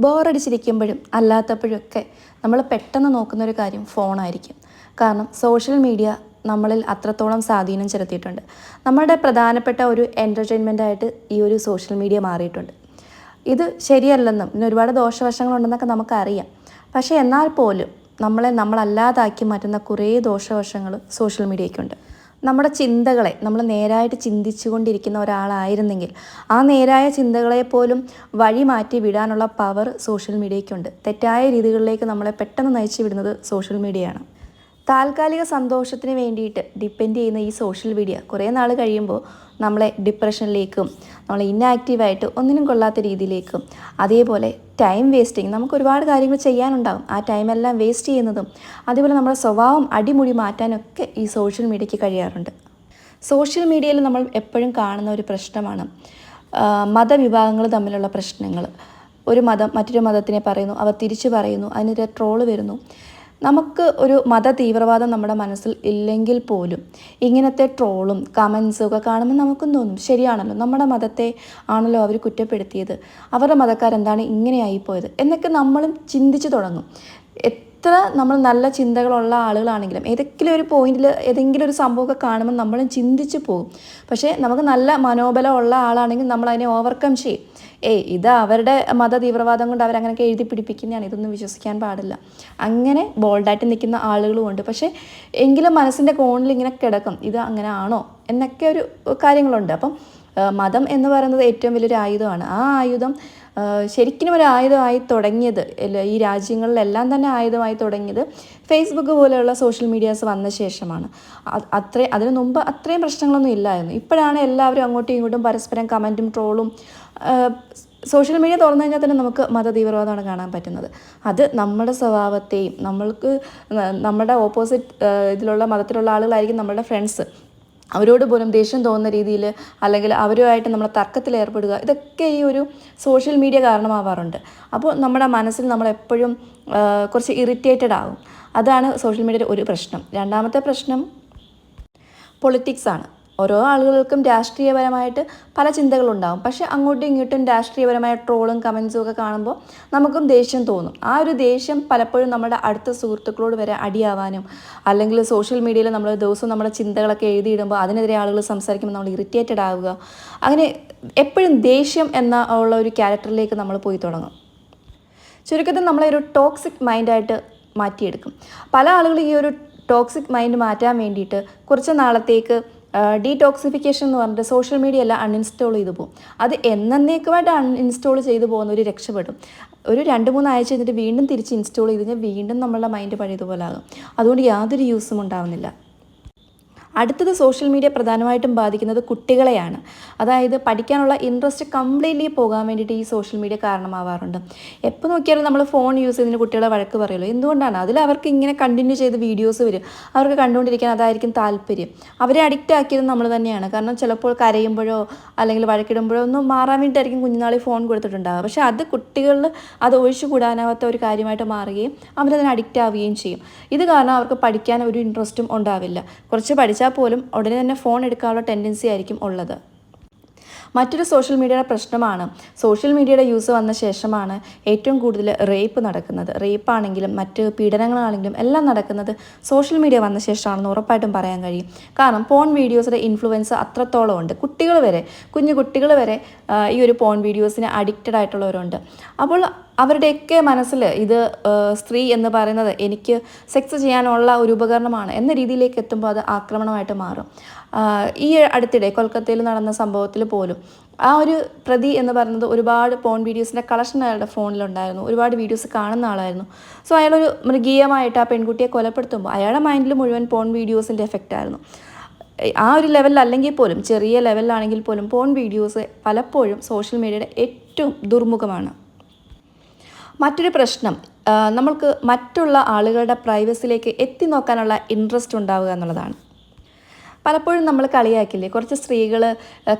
ബോറടിച്ചിരിക്കുമ്പോഴും അല്ലാത്തപ്പോഴൊക്കെ നമ്മൾ പെട്ടെന്ന് നോക്കുന്നൊരു കാര്യം ഫോണായിരിക്കും. കാരണം സോഷ്യൽ മീഡിയ നമ്മളിൽ അത്രത്തോളം സ്വാധീനം ചെലുത്തിയിട്ടുണ്ട്. നമ്മുടെ പ്രധാനപ്പെട്ട ഒരു എൻ്റർടൈൻമെൻറ്റായിട്ട് ഈ ഒരു സോഷ്യൽ മീഡിയ മാറിയിട്ടുണ്ട്. ഇത് ശരിയല്ലെന്നും ഇതിന് ഒരുപാട് ദോഷവശങ്ങളുണ്ടെന്നൊക്കെ നമുക്കറിയാം. പക്ഷേ എന്നാൽ പോലും നമ്മളല്ലാതാക്കി മാറ്റുന്ന കുറേ ദോഷവശങ്ങൾ സോഷ്യൽ മീഡിയയ്ക്കുണ്ട്. നമ്മുടെ ചിന്തകളെ നമ്മൾ നേരായിട്ട് ചിന്തിച്ചു കൊണ്ടിരിക്കുന്ന ഒരാളായിരുന്നെങ്കിൽ ആ നേരായ ചിന്തകളെ പോലും വഴി മാറ്റി വിടാനുള്ള പവർ സോഷ്യൽ മീഡിയയ്ക്കുണ്ട്. തെറ്റായ രീതികളിലേക്ക് നമ്മളെ പെട്ടെന്ന് നയിച്ചു വിടുന്നത് സോഷ്യൽ മീഡിയയാണ്. താൽക്കാലിക സന്തോഷത്തിന് വേണ്ടിയിട്ട് ഡിപ്പെൻഡ് ചെയ്യുന്ന ഈ സോഷ്യൽ മീഡിയ കുറേ നാൾ കഴിയുമ്പോൾ നമ്മളെ ഡിപ്രഷനിലേക്കും നമ്മൾ ഇന്നാക്റ്റീവായിട്ട് ഒന്നിനും കൊള്ളാത്ത രീതിയിലേക്കും, അതേപോലെ ടൈം വേസ്റ്റിങ്, നമുക്ക് ഒരുപാട് കാര്യങ്ങൾ ചെയ്യാനുണ്ടാകും, ആ ടൈമെല്ലാം വേസ്റ്റ് ചെയ്യുന്നതും, അതേപോലെ നമ്മുടെ സ്വഭാവം അടിമുടി മാറ്റാനൊക്കെ ഈ സോഷ്യൽ മീഡിയയ്ക്ക് കഴിയാറുണ്ട്. സോഷ്യൽ മീഡിയയിൽ നമ്മൾ എപ്പോഴും കാണുന്ന ഒരു പ്രശ്നമാണ് മതവിഭാഗങ്ങൾ തമ്മിലുള്ള പ്രശ്നങ്ങൾ. ഒരു മതം മറ്റൊരു മതത്തിനെ പറയുന്നു, അവർ തിരിച്ചു പറയുന്നു, അതിനെതിരെ ട്രോള് വരുന്നു. നമുക്ക് ഒരു മത തീവ്രവാദം നമ്മുടെ മനസ്സിൽ ഇല്ലെങ്കിൽ പോലും ഇങ്ങനത്തെ ട്രോളും കമൻസും ഒക്കെ കാണുമ്പോൾ നമുക്കും തോന്നും, ശരിയാണല്ലോ, നമ്മുടെ മതത്തെ ആണല്ലോ അവർ കുറ്റപ്പെടുത്തിയത്, അവരുടെ മതക്കാരെന്താണ് ഇങ്ങനെയായിപ്പോയത് എന്നൊക്കെ നമ്മളും ചിന്തിച്ചു തുടങ്ങും. എത്ര നമ്മൾ നല്ല ചിന്തകളുള്ള ആളുകളാണെങ്കിലും ഏതെങ്കിലും ഒരു പോയിന്റിൽ ഏതെങ്കിലും ഒരു സംഭവമൊക്കെ കാണുമ്പോൾ നമ്മളും ചിന്തിച്ചു പോകും. പക്ഷേ നമുക്ക് നല്ല മനോബലമുള്ള ആളാണെങ്കിൽ നമ്മൾ അതിനെ ഓവർകം ചെയ്യും. ഇത് അവരുടെ മത തീവ്രവാദം കൊണ്ട് അവരങ്ങനെയൊക്കെ എഴുതി പിടിപ്പിക്കുന്നതാണ്, ഇതൊന്നും വിശ്വസിക്കാൻ പാടില്ല, അങ്ങനെ ബോൾഡായിട്ട് നിൽക്കുന്ന ആളുകളുമുണ്ട്. പക്ഷേ എങ്കിലും മനസ്സിൻ്റെ കോണിൽ ഇങ്ങനെ കിടക്കും, ഇത് അങ്ങനെ ആണോ എന്നൊക്കെ ഒരു കാര്യങ്ങളുണ്ട്. അപ്പം മതം എന്ന് പറയുന്നത് ഏറ്റവും വലിയൊരു ആയുധമാണ്. ആ ആയുധം ശരിക്കും ഒരു ആയുധമായി തുടങ്ങിയത് ഈ രാജ്യങ്ങളിലെല്ലാം തന്നെ ആയുധമായി തുടങ്ങിയത് ഫേസ്ബുക്ക് പോലെയുള്ള സോഷ്യൽ മീഡിയാസ് വന്ന ശേഷമാണ്. അതിനു മുമ്പ് അത്രയും പ്രശ്നങ്ങളൊന്നും ഇല്ലായിരുന്നു. ഇപ്പോഴാണ് എല്ലാവരും അങ്ങോട്ടും ഇങ്ങോട്ടും പരസ്പരം കമൻറ്റും ട്രോളും. സോഷ്യൽ മീഡിയ തുറന്നു കഴിഞ്ഞാൽ തന്നെ നമുക്ക് മത തീവ്രവാദമാണ് കാണാൻ പറ്റുന്നത്. അത് നമ്മുടെ സ്വഭാവത്തെയും നമ്മുടെ ഓപ്പോസിറ്റ് ഇതിലുള്ള മതത്തിലുള്ള ആളുകളായിരിക്കും നമ്മളുടെ ഫ്രണ്ട്സ്, അവരോട് പോലും ദേഷ്യം തോന്നുന്ന രീതിയിൽ അല്ലെങ്കിൽ അവരുമായിട്ട് നമ്മൾ തർക്കത്തിൽ ഏർപ്പെടുക, ഇതൊക്കെ ഈ ഒരു സോഷ്യൽ മീഡിയ കാരണമാവാറുണ്ട്. അപ്പോൾ നമ്മുടെ മനസ്സിൽ നമ്മളെപ്പോഴും കുറച്ച് ഇറിറ്റേറ്റഡ് ആകും. അതാണ് സോഷ്യൽ മീഡിയയുടെ ഒരു പ്രശ്നം. രണ്ടാമത്തെ പ്രശ്നം പൊളിറ്റിക്സാണ്. ഓരോ ആളുകൾക്കും രാഷ്ട്രീയപരമായിട്ട് പല ചിന്തകളുണ്ടാകും. പക്ഷേ അങ്ങോട്ടും ഇങ്ങോട്ടും രാഷ്ട്രീയപരമായ ട്രോളും കമൻസും ഒക്കെ കാണുമ്പോൾ നമുക്കും ദേഷ്യം തോന്നും. ആ ഒരു ദേഷ്യം പലപ്പോഴും നമ്മുടെ അടുത്ത സുഹൃത്തുക്കളോട് വരെ അടിയാവാനും, അല്ലെങ്കിൽ സോഷ്യൽ മീഡിയയിൽ നമ്മൾ ദിവസവും നമ്മുടെ ചിന്തകളൊക്കെ എഴുതിയിടുമ്പോൾ അതിനെതിരെ ആളുകൾ സംസാരിക്കുമ്പോൾ നമ്മൾ ഇറിറ്റേറ്റഡ് ആവുക, അങ്ങനെ എപ്പോഴും ദേഷ്യം ഉള്ള ഒരു ക്യാരക്ടറിലേക്ക് നമ്മൾ പോയി തുടങ്ങും. ചുരുക്കത്തിൽ നമ്മളെ ഒരു ടോക്സിക് മൈൻഡായിട്ട് മാറ്റിയെടുക്കും. പല ആളുകളും ഈ ഒരു ടോക്സിക് മൈൻഡ് മാറ്റാൻ വേണ്ടിയിട്ട് കുറച്ച് നാളത്തേക്ക് ഡീടോക്സിഫിക്കേഷൻ എന്ന് പറഞ്ഞിട്ട് സോഷ്യൽ മീഡിയ എല്ലാം അൺഇൻസ്റ്റാൾ ചെയ്തു പോകും. അത് എന്നേക്കുമായിട്ട് അൺഇൻസ്റ്റാൾ ചെയ്തു പോകുന്നവർ രക്ഷപ്പെടും. ഒരു 2-3 ആഴ്ച കഴിഞ്ഞിട്ട് വീണ്ടും തിരിച്ച് ഇൻസ്റ്റാൾ ചെയ്ത് കഴിഞ്ഞാൽ വീണ്ടും നമ്മളുടെ മൈൻഡ് പഴയതുപോലെ ആകും. അതുകൊണ്ട് യാതൊരു യൂസും ഉണ്ടാവുന്നില്ല. അടുത്തത് സോഷ്യൽ മീഡിയ പ്രധാനമായിട്ടും ബാധിക്കുന്നത് കുട്ടികളെയാണ്. അതായത് പഠിക്കാനുള്ള ഇൻട്രസ്റ്റ് കംപ്ലീറ്റ്ലി പോകാൻ വേണ്ടിയിട്ട് ഈ സോഷ്യൽ മീഡിയ കാരണമാവാറുണ്ട്. എപ്പോൾ നോക്കിയാലും നമ്മൾ ഫോൺ യൂസ് ചെയ്തതിന് കുട്ടികളെ വഴക്ക് പറയുമല്ലോ. എന്തുകൊണ്ടാണ്? അതിൽ അവർക്ക് ഇങ്ങനെ കണ്ടിന്യൂ ചെയ്ത് വീഡിയോസ് വരും, അവർക്ക് കണ്ടുകൊണ്ടിരിക്കാൻ അതായിരിക്കും താല്പര്യം. അവരെ അഡിക്റ്റ് ആക്കിയത് നമ്മൾ തന്നെയാണ്. കാരണം ചിലപ്പോൾ കരയുമ്പോഴോ അല്ലെങ്കിൽ വഴക്കിടുമ്പോഴോ ഒന്നും മാറാൻ വേണ്ടിയിട്ടായിരിക്കും കുഞ്ഞുനാളിൽ ഫോൺ കൊടുത്തിട്ടുണ്ടാകുക. പക്ഷേ അത് കുട്ടികളിൽ അത് ഒഴിച്ചുകൂടാനാവാത്ത ഒരു കാര്യമായിട്ട് മാറുകയും അവരതിന് അഡിക്റ്റ് ആവുകയും ചെയ്യും. ഇത് കാരണം അവർക്ക് പഠിക്കാൻ ഒരു ഇൻട്രസ്റ്റും ഉണ്ടാവില്ല. കുറച്ച് പഠിച്ചാൽ പോലും ഉടനെ തന്നെ ഫോൺ എടുക്കാനുള്ള ടെൻഡൻസി ആയിരിക്കും ഉള്ളത്. മറ്റൊരു സോഷ്യൽ മീഡിയയുടെ പ്രശ്നമാണ്, സോഷ്യൽ മീഡിയയുടെ യൂസ് വന്ന ശേഷമാണ് ഏറ്റവും കൂടുതൽ റേപ്പ് നടക്കുന്നത്. റേപ്പാണെങ്കിലും മറ്റ് പീഡനങ്ങളാണെങ്കിലും എല്ലാം നടക്കുന്നത് സോഷ്യൽ മീഡിയ വന്ന ശേഷമാണെന്ന് ഉറപ്പായിട്ടും പറയാൻ കഴിയും. കാരണം പോൺ വീഡിയോസിൻ്റെ ഇൻഫ്ലുവൻസ് അത്രത്തോളം ഉണ്ട്. കുഞ്ഞു കുട്ടികൾ വരെ ഈ ഒരു പോൺ വീഡിയോസിന് അഡിക്റ്റഡ് ആയിട്ടുള്ളവരുണ്ട്. അപ്പോൾ അവരുടെയൊക്കെ മനസ്സിൽ ഇത് സ്ത്രീ എന്ന് പറയുന്നത് എനിക്ക് സെക്സ് ചെയ്യാനുള്ള ഒരു ഉപകരണമാണ് എന്ന രീതിയിലേക്ക് എത്തുമ്പോൾ അത് ആക്രമണമായിട്ട് മാറും. ഈ അടുത്തിടെ കൊൽക്കത്തയിൽ നടന്ന സംഭവത്തിൽ പോലും ആ ഒരു പ്രതി എന്ന് പറയുന്നത് ഒരുപാട് പോൺ വീഡിയോസിൻ്റെ കളക്ഷൻ അയാളുടെ ഫോണിലുണ്ടായിരുന്നു. ഒരുപാട് വീഡിയോസ് കാണുന്ന ആളായിരുന്നു. സോ അയാളൊരു മൃഗീയമായിട്ട് ആ പെൺകുട്ടിയെ കൊലപ്പെടുത്തുമ്പോൾ അയാളുടെ മൈൻഡിൽ മുഴുവൻ പോൺ വീഡിയോസിൻ്റെ എഫക്റ്റ് ആയിരുന്നു. ആ ഒരു ലെവലിൽ അല്ലെങ്കിൽ പോലും, ചെറിയ ലെവലിലാണെങ്കിൽ പോലും പോൺ വീഡിയോസ് പലപ്പോഴും സോഷ്യൽ മീഡിയയുടെ ഏറ്റവും ദുർമുഖമാണ്. മറ്റൊരു പ്രശ്നം, നമ്മൾക്ക് മറ്റുള്ള ആളുകളുടെ പ്രൈവസിയിലേക്ക് എത്തി നോക്കാനുള്ള ഇൻട്രസ്റ്റ് ഉണ്ടാവുക എന്നുള്ളതാണ്. പലപ്പോഴും നമ്മൾ കളിയാക്കില്ലേ, കുറച്ച് സ്ത്രീകൾ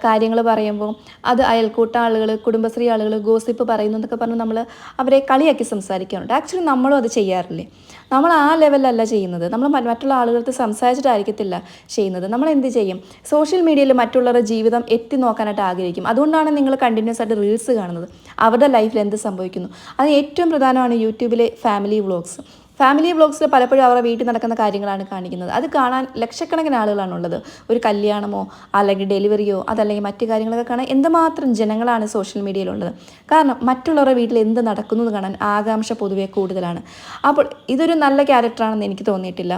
കാര്യങ്ങൾ പറയുമ്പോൾ അത് അയൽക്കൂട്ട ആളുകൾ, കുടുംബശ്രീ ആളുകൾ ഗോസിപ്പ് പറയുന്നു എന്നൊക്കെ പറഞ്ഞ് നമ്മൾ അവരെ കളിയാക്കി സംസാരിക്കാറുണ്ട്. ആക്ച്വലി നമ്മളും അത് ചെയ്യാറില്ലേ? നമ്മൾ ആ ലെവലല്ല ചെയ്യുന്നത്. നമ്മൾ മറ്റുള്ള ആളുകൾക്ക് സംസാരിച്ചിട്ടായിരിക്കത്തില്ല ചെയ്യുന്നത്. നമ്മൾ എന്ത് ചെയ്യും? സോഷ്യൽ മീഡിയയിൽ മറ്റുള്ളവരുടെ ജീവിതം എത്തി നോക്കാനായിട്ട് ആഗ്രഹിക്കും. അതുകൊണ്ടാണ് നിങ്ങൾ കണ്ടിന്യൂസ് ആയിട്ട് റീൽസ് കാണുന്നത്, അവരുടെ ലൈഫിൽ എന്ത് സംഭവിക്കുന്നു. അത് ഏറ്റവും പ്രധാനമാണ് യൂട്യൂബിലെ ഫാമിലി വ്ളോഗ്സ്. ഫാമിലി വ്ളോഗ്സിൽ പലപ്പോഴും അവരുടെ വീട്ടിൽ നടക്കുന്ന കാര്യങ്ങളാണ് കാണിക്കുന്നത്. അത് കാണാൻ ലക്ഷക്കണക്കിന് ആളുകളാണുള്ളത്. ഒരു കല്യാണമോ അല്ലെങ്കിൽ ഡെലിവറിയോ അതല്ലെങ്കിൽ മറ്റു കാര്യങ്ങളൊക്കെ കാണാൻ എന്തുമാത്രം ജനങ്ങളാണ് സോഷ്യൽ മീഡിയയിലുള്ളത്. കാരണം മറ്റുള്ളവരുടെ വീട്ടിൽ എന്ത് നടക്കുന്നു എന്ന് കാണാൻ ആകാംക്ഷ പൊതുവെ കൂടുതലാണ്. അപ്പോൾ ഇതൊരു നല്ല ക്യാരക്ടറാണെന്ന് എനിക്ക് തോന്നിയിട്ടില്ല.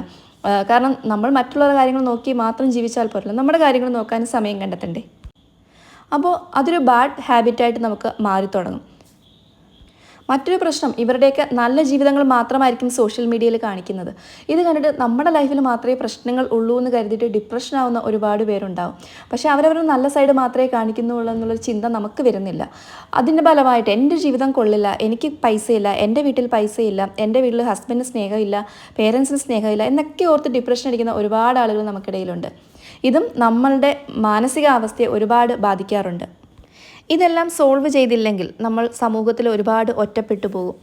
കാരണം നമ്മൾ മറ്റുള്ളവരുടെ കാര്യങ്ങൾ നോക്കി മാത്രം ജീവിച്ചാൽ പോരല്ലോ, നമ്മുടെ കാര്യങ്ങൾ നോക്കാൻ സമയം കണ്ടെത്തണ്ടേ? അപ്പോൾ അതൊരു ബാഡ് ഹാബിറ്റായിട്ട് നമുക്ക് മാറി തുടങ്ങും. മറ്റൊരു പ്രശ്നം, ഇവരുടെയൊക്കെ നല്ല ജീവിതങ്ങൾ മാത്രമായിരിക്കും സോഷ്യൽ മീഡിയയിൽ കാണിക്കുന്നത്. ഇത് കണ്ടിട്ട് നമ്മുടെ ലൈഫിൽ മാത്രമേ പ്രശ്നങ്ങൾ ഉള്ളൂ എന്ന് കരുതിയിട്ട് ഡിപ്രഷൻ ആവുന്ന ഒരുപാട് പേരുണ്ടാവും. പക്ഷേ അവരവരുടെ നല്ല സൈഡ് മാത്രമേ കാണിക്കുന്നുള്ളൂ എന്നുള്ളൊരു ചിന്ത നമുക്ക് വരുന്നില്ല. അതിൻ്റെ ഫലമായിട്ട് എൻ്റെ ജീവിതം കൊള്ളില്ല, എനിക്ക് പൈസയില്ല, എൻ്റെ വീട്ടിൽ പൈസയില്ല, എൻ്റെ വീട്ടിൽ ഹസ്ബൻഡിന് സ്നേഹമില്ല, പേരൻസിന് സ്നേഹമില്ല എന്നൊക്കെ ഓർത്ത് ഡിപ്രഷൻ അടിക്കുന്ന ഒരുപാട് ആളുകൾ നമുക്കിടയിലുണ്ട്. ഇതും നമ്മളുടെ മാനസികാവസ്ഥയെ ഒരുപാട് ബാധിക്കാറുണ്ട്. ഇതെല്ലാം സോൾവ് ചെയ്തില്ലെങ്കിൽ നമ്മൾ സമൂഹത്തിൽ ഒരുപാട് ഒറ്റപ്പെട്ടു പോകും.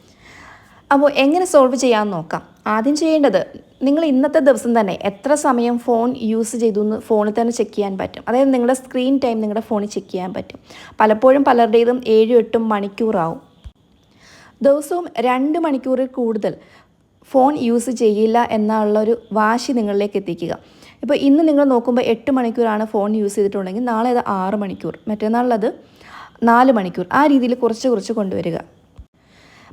അപ്പോൾ എങ്ങനെ സോൾവ് ചെയ്യാമെന്ന് നോക്കാം. ആദ്യം ചെയ്യേണ്ടത്, നിങ്ങൾ ഇന്നത്തെ ദിവസം തന്നെ എത്ര സമയം ഫോൺ യൂസ് ചെയ്തു എന്ന് ഫോണിൽ തന്നെ ചെക്ക് ചെയ്യാൻ പറ്റും. അതായത് നിങ്ങളുടെ സ്ക്രീൻ ടൈം നിങ്ങളുടെ ഫോണിൽ ചെക്ക് ചെയ്യാൻ പറ്റും. പലപ്പോഴും പലരുടേതും 7-8 മണിക്കൂറാവും. ദിവസവും 2 മണിക്കൂറിൽ കൂടുതൽ ഫോൺ യൂസ് ചെയ്യില്ല എന്നുള്ളൊരു വാശി നിങ്ങളിലേക്ക് എത്തിക്കുക. ഇപ്പോൾ ഇന്ന് നിങ്ങൾ നോക്കുമ്പോൾ 8 മണിക്കൂറാണ് ഫോൺ യൂസ് ചെയ്തിട്ടുണ്ടെങ്കിൽ നാളെ അത് 6 മണിക്കൂർ, മറ്റന്നാളത് 4 മണിക്കൂർ, ആ രീതിയിൽ കുറച്ച് കൊണ്ടുവരിക.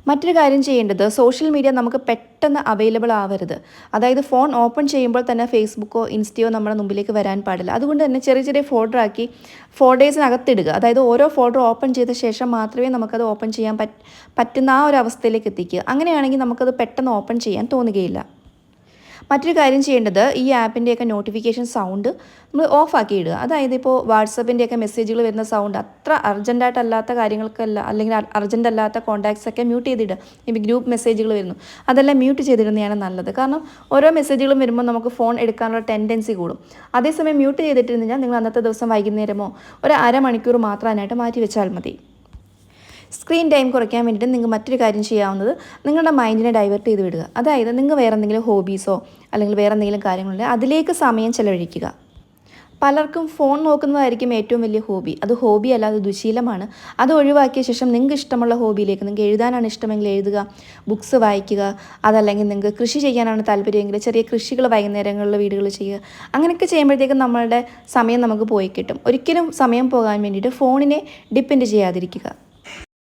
മറ്റൊരു കാര്യം ചെയ്യേണ്ടത്, സോഷ്യൽ മീഡിയ നമുക്ക് പെട്ടെന്ന് അവൈലബിൾ ആവരുത്. അതായത് ഫോൺ ഓപ്പൺ ചെയ്യുമ്പോൾ തന്നെ ഫേസ്ബുക്കോ ഇൻസ്റ്റയോ നമ്മുടെ മുമ്പിലേക്ക് വരാൻ പാടില്ല. അതുകൊണ്ട് തന്നെ ചെറിയ ഫോൾഡർ ആക്കി ഫോൾഡേഴ്സിനകത്തിടുക. അതായത് ഓരോ ഫോൾഡർ ഓപ്പൺ ചെയ്ത ശേഷം മാത്രമേ നമുക്കത് ഓപ്പൺ ചെയ്യാൻ പറ്റുന്ന ആ ഒരു അവസ്ഥയിലേക്ക് എത്തിക്കുക. അങ്ങനെയാണെങ്കിൽ നമുക്കത് പെട്ടെന്ന് ഓപ്പൺ ചെയ്യാൻ തോന്നുകയില്ല. മറ്റൊരു കാര്യം ചെയ്യേണ്ടത്, ഈ ആപ്പിൻ്റെയൊക്കെ നോട്ടിഫിക്കേഷൻ സൗണ്ട് നമ്മൾ ഓഫാക്കി ഇടുക. അതായത് ഇപ്പോൾ വാട്സപ്പിൻ്റെയൊക്കെ മെസ്സേജുകൾ വരുന്ന സൗണ്ട് അത്ര അർജൻറ്റായിട്ടല്ലാത്ത കാര്യങ്ങൾക്കല്ല, അല്ലെങ്കിൽ അർജൻ്റ് അല്ലാത്ത കോൺടാക്ട്സ് ഒക്കെ മ്യൂട്ട് ചെയ്തിടുക. ഇപ്പോൾ ഗ്രൂപ്പ് മെസ്സേജുകൾ വരുന്നു, അതെല്ലാം മ്യൂട്ട് ചെയ്തിടുന്നതാണ് നല്ലത്. കാരണം ഓരോ മെസ്സേജുകളും വരുമ്പോൾ നമുക്ക് ഫോൺ എടുക്കാനുള്ള ടെൻഡൻസി കൂടും. അതേസമയം മ്യൂട്ട് ചെയ്തിട്ടിരുന്നാൽ നിങ്ങൾ അന്നത്തെ ദിവസം വൈകുന്നേരമോ ഒരു അരമണിക്കൂർ മാത്രം അതിനായിട്ട് മാറ്റി വെച്ചാൽ മതി. സ്ക്രീൻ ടൈം കുറയ്ക്കാൻ വേണ്ടിയിട്ട് നിങ്ങൾ മറ്റൊരു കാര്യം ചെയ്യാവുന്നത്, നിങ്ങളുടെ മൈൻഡിനെ ഡൈവേർട്ട് ചെയ്ത് വിടുക. അതായത് നിങ്ങൾ വേറെ എന്തെങ്കിലും ഹോബീസോ അല്ലെങ്കിൽ വേറെ എന്തെങ്കിലും കാര്യങ്ങളുണ്ടെങ്കിൽ അതിലേക്ക് സമയം ചെലവഴിക്കുക. പലർക്കും ഫോൺ നോക്കുന്നതായിരിക്കും ഏറ്റവും വലിയ ഹോബി. അത് ഹോബി അല്ല, അത് ദുശീലമാണ്. അത് ഒഴിവാക്കിയ ശേഷം നിങ്ങൾക്ക് ഇഷ്ടമുള്ള ഹോബിയിലേക്ക്, നിങ്ങൾക്ക് എഴുതാനാണ് ഇഷ്ടമെങ്കിൽ എഴുതുക, ബുക്സ് വായിക്കുക, അതല്ലെങ്കിൽ നിങ്ങൾക്ക് കൃഷി ചെയ്യാനാണ് താല്പര്യമെങ്കിൽ ചെറിയ കൃഷികൾ വൈകുന്നേരങ്ങളിൽ വീടുകളിൽ ചെയ്യുക. അങ്ങനെയൊക്കെ ചെയ്യുമ്പോഴത്തേക്കും നമ്മളുടെ സമയം നമുക്ക് പോയി കിട്ടും. ഒരിക്കലും സമയം പോകാൻ വേണ്ടിയിട്ട് ഫോണിനെ ഡിപ്പെൻഡ് ചെയ്യാതിരിക്കുക.